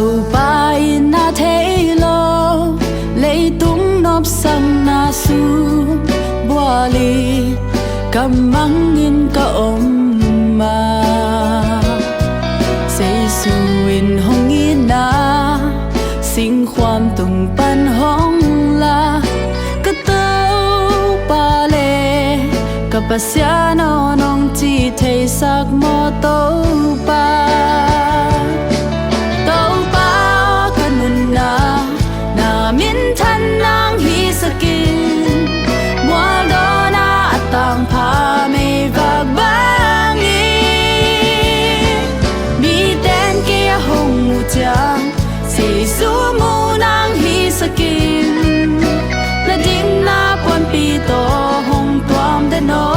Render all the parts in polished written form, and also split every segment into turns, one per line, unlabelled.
tàu bay na thế lo lấy tung nộp sang na su bua li cầm măng in cả ôm mà say suin hong in na sinhความtung pan hong la cái tàu ba lê cái pasya nó nong chỉ thấy sắc mơ tàu ba min thân nang hi sakin mua đó na tang pha mê vạc bangi mi tên kia hồng mu chang si su mu nang hi sakin na ding na pon pi to hồng tuam de no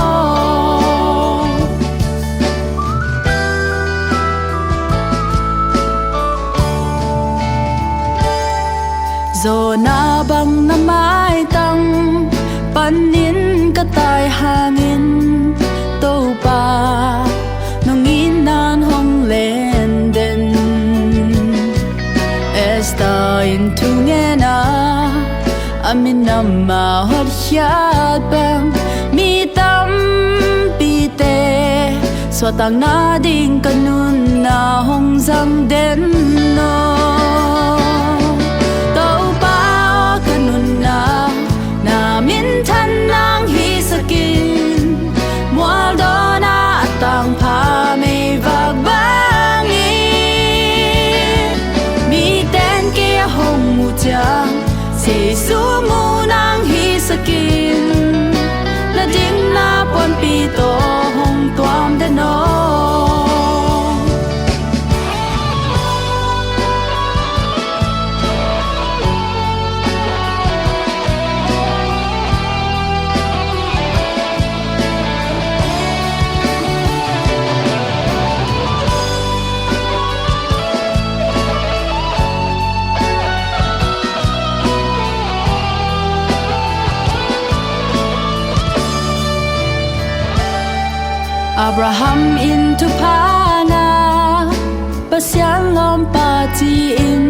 zo na bang na mai tang panin ka tai hangin to pa nongin nan hong len den esta in tungena amin nama hot hiat bang mi tam pi te so tang na ding kanun na hong zang den no min thân nang hi sakin mua đó na tang pha mê vạc bangi mi tên kia hồng mu chang si su mu nang hi sakin na ding na pon pi to hồng tuam de no Abraham into pana pasyan lom pati in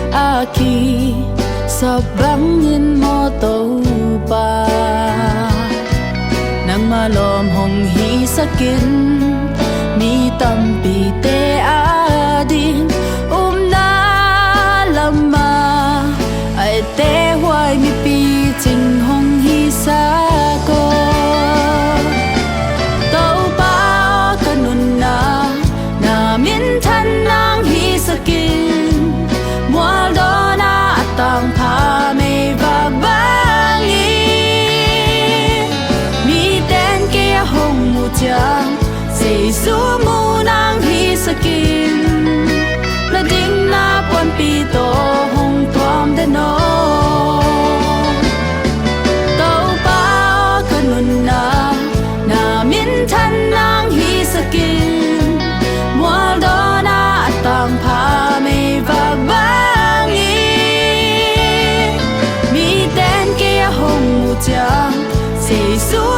aki sabang in mo to pa nang malom hong hi sakin mi tampi te adin na lama ai te huai mi pi ching hong hi sa ko min thân nang hi sakin mua đó na tang pha mê vạc bangi mi tên kia hồng mu chang si su mu nang hi sakin na ding na pon pi to hong tuam de no tàu pa kanun na min thân nang hi sakin mua đó na tang pha mê vạc bangi mi tên kia hồng mu chang si su